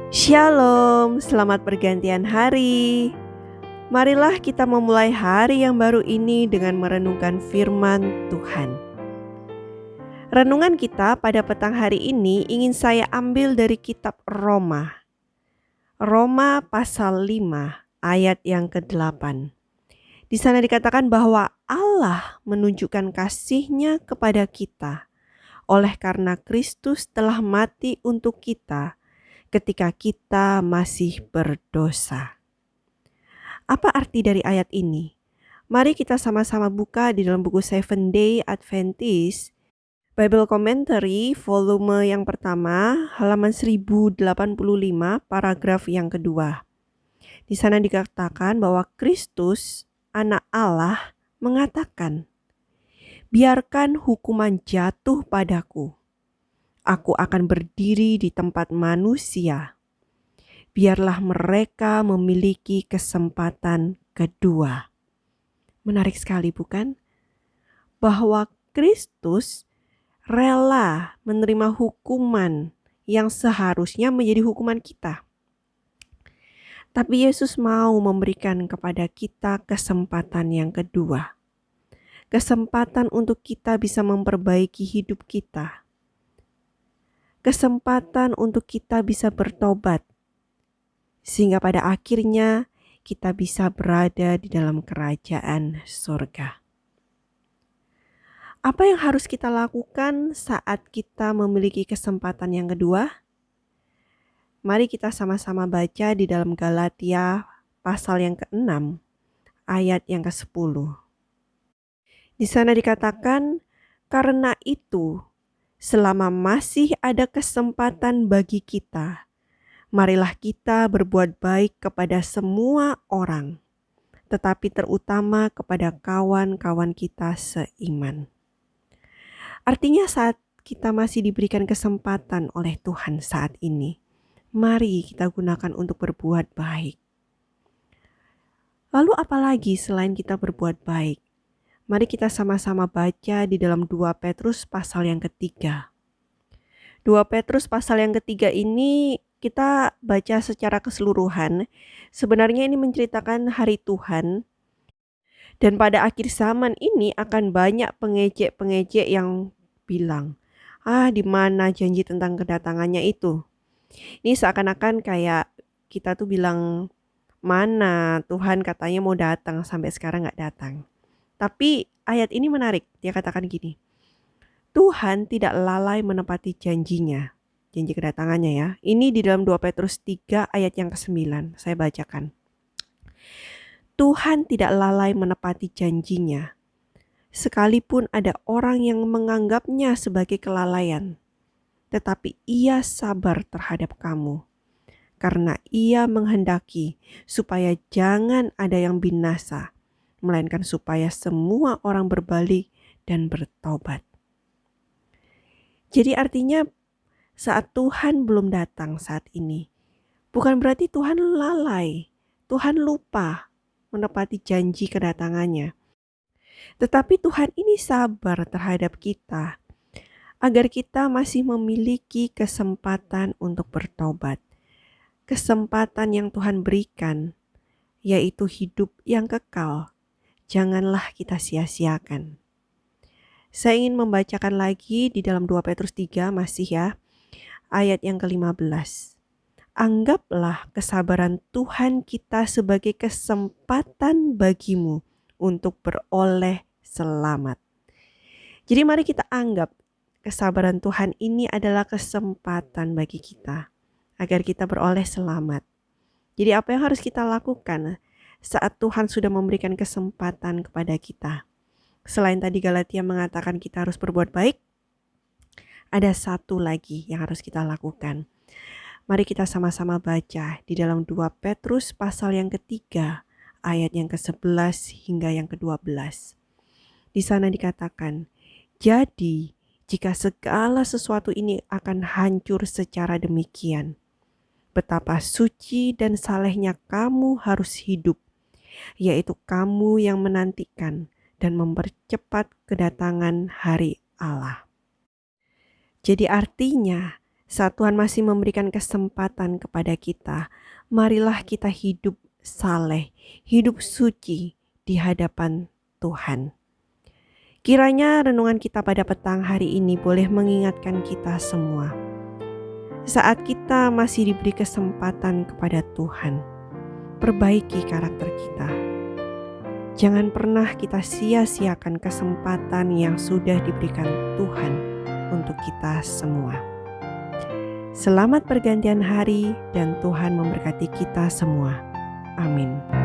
Shalom, selamat pergantian hari. Marilah kita memulai hari yang baru ini dengan merenungkan firman Tuhan. Renungan kita pada petang hari ini ingin saya ambil dari kitab Roma. Roma pasal 5 ayat yang ke-8. Di sana dikatakan bahwa Allah menunjukkan kasih-Nya kepada kita oleh karena Kristus telah mati untuk kita ketika kita masih berdosa. Apa arti dari ayat ini? Mari kita sama-sama buka di dalam buku Seventh Day Adventist Bible Commentary volume yang pertama, halaman 1085, paragraf yang kedua. Di sana dikatakan bahwa Kristus, Anak Allah, mengatakan, "Biarkan hukuman jatuh padaku. Aku akan berdiri di tempat manusia. Biarlah mereka memiliki kesempatan kedua." Menarik sekali bukan? Bahwa Kristus rela menerima hukuman yang seharusnya menjadi hukuman kita. Tapi Yesus mau memberikan kepada kita kesempatan yang kedua. Kesempatan untuk kita bisa memperbaiki hidup kita. Kesempatan untuk kita bisa bertobat. Sehingga pada akhirnya kita bisa berada di dalam kerajaan surga. Apa yang harus kita lakukan saat kita memiliki kesempatan yang kedua? Mari kita sama-sama baca di dalam Galatia pasal yang ke-6 ayat yang ke-10. Di sana dikatakan, "Karena itu, selama masih ada kesempatan bagi kita, marilah kita berbuat baik kepada semua orang, tetapi terutama kepada kawan-kawan kita seiman." Artinya saat kita masih diberikan kesempatan oleh Tuhan saat ini, mari kita gunakan untuk berbuat baik. Lalu apalagi selain kita berbuat baik? Mari kita sama-sama baca di dalam 2 Petrus pasal yang ketiga. 2 Petrus pasal yang ketiga ini kita baca secara keseluruhan. Sebenarnya ini menceritakan hari Tuhan. Dan pada akhir zaman ini akan banyak pengejek-pengejek yang bilang, di mana janji tentang kedatangannya itu? Ini seakan-akan kayak kita tuh bilang, mana Tuhan katanya mau datang sampai sekarang gak datang. Tapi ayat ini menarik, dia katakan gini, Tuhan tidak lalai menepati janjinya, janji kedatangannya ya. Ini di dalam 2 Petrus 3 ayat yang ke-9, saya bacakan. Tuhan tidak lalai menepati janjinya, sekalipun ada orang yang menganggapnya sebagai kelalaian. Tetapi Ia sabar terhadap kamu, karena Ia menghendaki supaya jangan ada yang binasa, melainkan supaya semua orang berbalik dan bertobat. Jadi artinya saat Tuhan belum datang saat ini, bukan berarti Tuhan lalai, Tuhan lupa menepati janji kedatangannya. Tetapi Tuhan ini sabar terhadap kita, agar kita masih memiliki kesempatan untuk bertobat. Kesempatan yang Tuhan berikan, yaitu hidup yang kekal. Janganlah kita sia-siakan. Saya ingin membacakan lagi di dalam 2 Petrus 3 masih ya, ayat yang ke-15. Anggaplah kesabaran Tuhan kita sebagai kesempatan bagimu untuk beroleh selamat. Jadi mari kita anggap kesabaran Tuhan ini adalah kesempatan bagi kita agar kita beroleh selamat. Jadi apa yang harus kita lakukan saat Tuhan sudah memberikan kesempatan kepada kita? Selain tadi Galatia mengatakan kita harus berbuat baik, ada satu lagi yang harus kita lakukan. Mari kita sama-sama baca di dalam 2 Petrus pasal yang ketiga, ayat yang ke-11 hingga yang ke-12. Di sana dikatakan, jadi jika segala sesuatu ini akan hancur secara demikian, betapa suci dan salehnya kamu harus hidup, yaitu kamu yang menantikan dan mempercepat kedatangan hari Allah. Jadi artinya Saat Tuhan masih memberikan kesempatan kepada kita, marilah kita hidup saleh, hidup suci di hadapan Tuhan. Kiranya renungan kita pada petang hari ini boleh mengingatkan kita semua. Saat kita masih diberi kesempatan kepada Tuhan, perbaiki karakter kita. Jangan pernah kita sia-siakan kesempatan yang sudah diberikan Tuhan untuk kita semua. Selamat pergantian hari dan Tuhan memberkati kita semua. Amin.